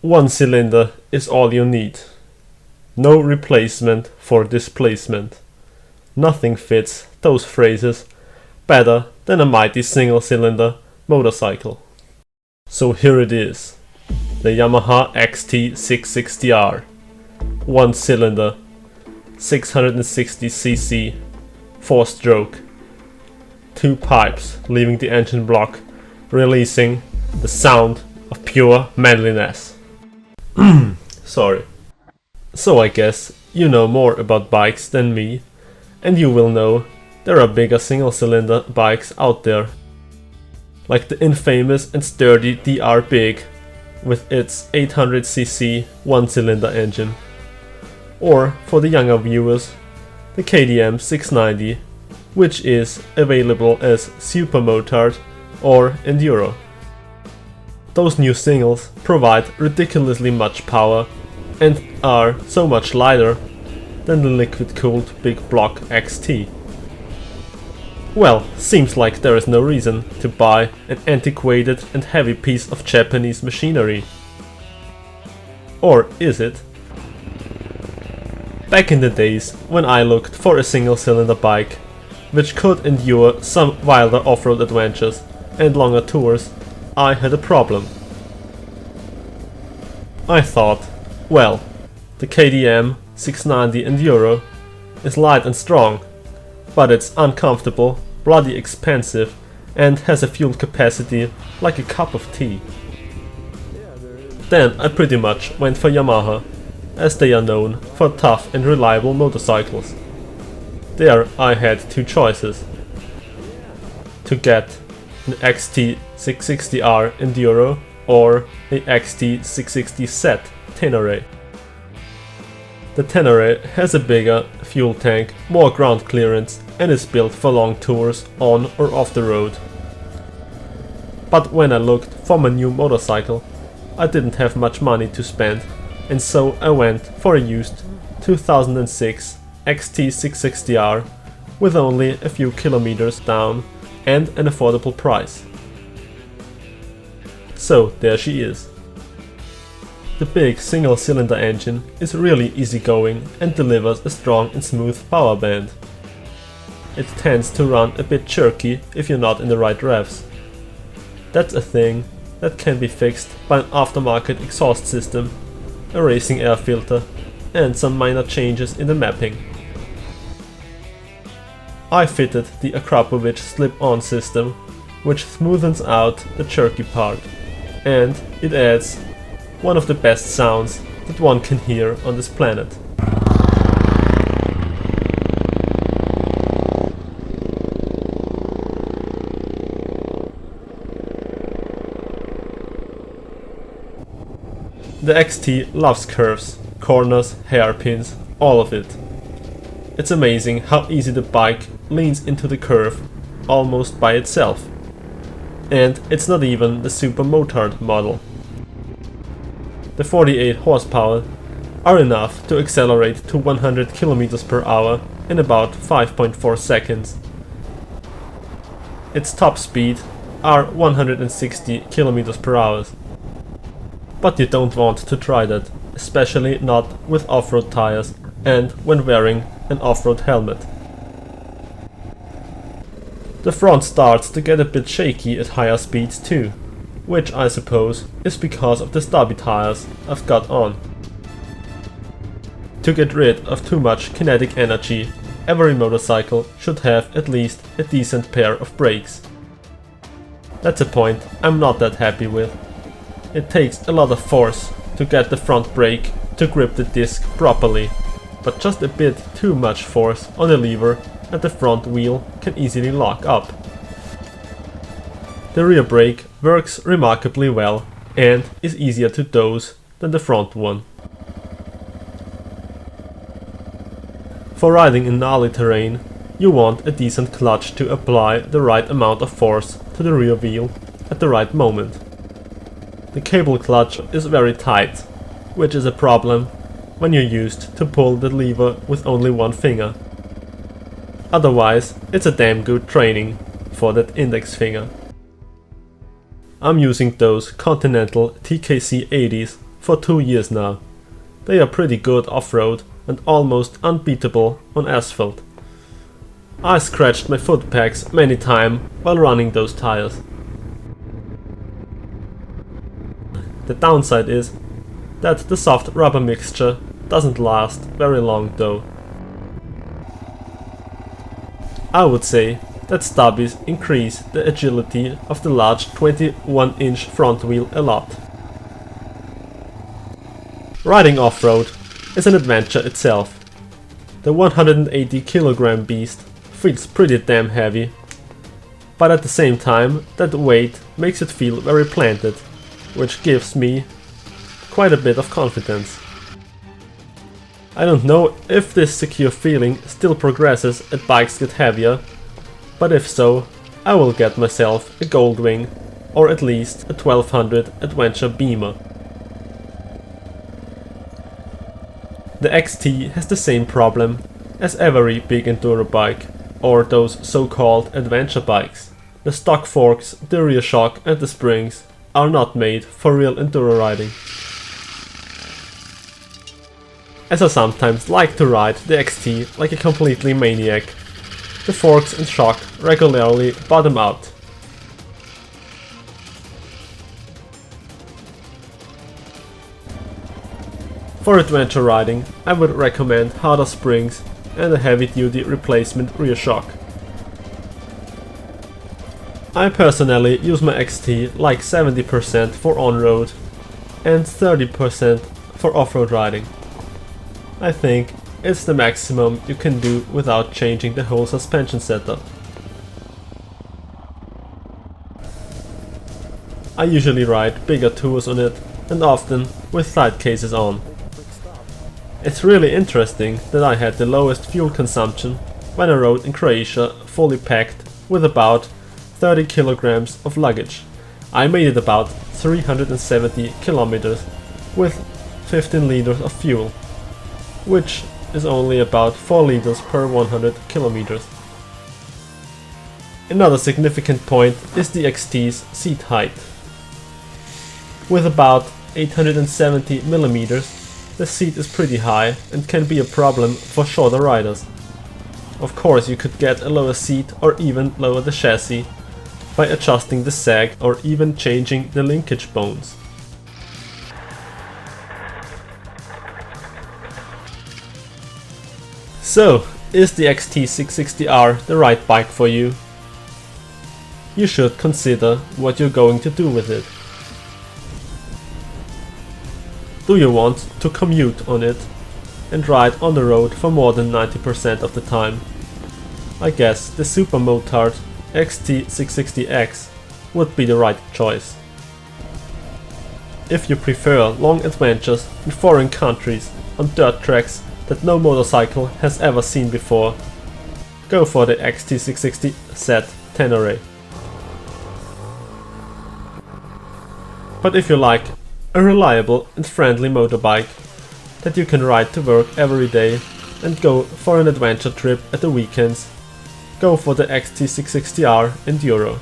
One cylinder is all you need. No replacement for displacement. Nothing fits those phrases better than a mighty single-cylinder motorcycle. So here it is, the Yamaha XT660R. One cylinder, 660cc, 4-stroke. Two pipes leaving the engine block, releasing the sound of pure manliness. Sorry. So I guess you know more about bikes than me, and you will know there are bigger single-cylinder bikes out there, like the infamous and sturdy DR Big with its 800cc one-cylinder engine, or for the younger viewers, the KTM 690, which is available as super motard or enduro. Those new singles provide ridiculously much power and are so much lighter than the liquid-cooled big block XT. Well, seems like there is no reason to buy an antiquated and heavy piece of Japanese machinery. Or is it? Back in the days when I looked for a single-cylinder bike which could endure some wilder off-road adventures and longer tours, I had a problem. I thought, well, the KTM 690 Enduro is light and strong, but it's uncomfortable, bloody expensive, and has a fuel capacity like a cup of tea. Then I pretty much went for Yamaha, as they are known for tough and reliable motorcycles. There I had two choices: to get an XT660R Enduro or a XT660Z Tenere. The Tenere has a bigger fuel tank, more ground clearance, and is built for long tours on or off the road. But when I looked for my new motorcycle, I didn't have much money to spend, and so I went for a used 2006 XT660R with only a few kilometers down and an affordable price. So there she is. The big single-cylinder engine is really easygoing and delivers a strong and smooth power band. It tends to run a bit jerky if you're not in the right revs. That's a thing that can be fixed by an aftermarket exhaust system, a racing air filter, and some minor changes in the mapping. I fitted the Akrapovic slip-on system, which smoothens out the jerky part, and it adds one of the best sounds that one can hear on this planet. The XT loves curves, corners, hairpins, all of it. It's amazing how easy the bike leans into the curve almost by itself. And it's not even the super motard model. The 48 horsepower are enough to accelerate to 100 km per hour in about 5.4 seconds. Its top speed are 160 km per hour. But you don't want to try that, especially not with off-road tires and when wearing an off-road helmet. The front starts to get a bit shaky at higher speeds too, which I suppose is because of the stubby tires I've got on. To get rid of too much kinetic energy, every motorcycle should have at least a decent pair of brakes. That's a point I'm not that happy with. It takes a lot of force to get the front brake to grip the disc properly, but just a bit too much force on the lever and the front wheel can easily lock up. The rear brake works remarkably well and is easier to dose than the front one. For riding in gnarly terrain, you want a decent clutch to apply the right amount of force to the rear wheel at the right moment. The cable clutch is very tight, which is a problem when you're used to pull the lever with only one finger. Otherwise, it's a damn good training for that index finger. I'm using those Continental TKC 80s for 2 years now. They are pretty good off-road and almost unbeatable on asphalt. I scratched my foot pegs many times while running those tires. The downside is that the soft rubber mixture doesn't last very long though. I would say that stubbies increase the agility of the large 21-inch front wheel a lot. Riding off-road is an adventure itself. The 180 kg beast feels pretty damn heavy, but at the same time that weight makes it feel very planted, which gives me quite a bit of confidence. I don't know if this secure feeling still progresses as bikes get heavier, but if so, I will get myself a Goldwing or at least a 1200 Adventure Beamer. The XT has the same problem as every big enduro bike, or those so-called adventure bikes. The stock forks, the rear shock and the springs are not made for real enduro riding. As I sometimes like to ride the XT like a completely maniac, the forks and shock regularly bottom out. For adventure riding, I would recommend harder springs and a heavy-duty replacement rear shock. I personally use my XT like 70% for on-road and 30% for off-road riding. I think it's the maximum you can do without changing the whole suspension setup. I usually ride bigger tours on it and often with side cases on. It's really interesting that I had the lowest fuel consumption when I rode in Croatia fully packed with about 30 kilograms of luggage. I made it about 370 kilometers with 15 liters of fuel, which is only about 4 liters per 100 kilometers. Another significant point is the XT's seat height. With about 870 millimeters, the seat is pretty high and can be a problem for shorter riders. Of course, you could get a lower seat or even lower the chassis by adjusting the sag or even changing the linkage bones. So, is the XT660R the right bike for you? You should consider what you're going to do with it. Do you want to commute on it and ride on the road for more than 90% of the time? I guess the super motard XT660X would be the right choice. If you prefer long adventures in foreign countries on dirt tracks that no motorcycle has ever seen before, go for the XT660 Z10RA. But if you like a reliable and friendly motorbike that you can ride to work every day and go for an adventure trip at the weekends, go for the XT660R Enduro.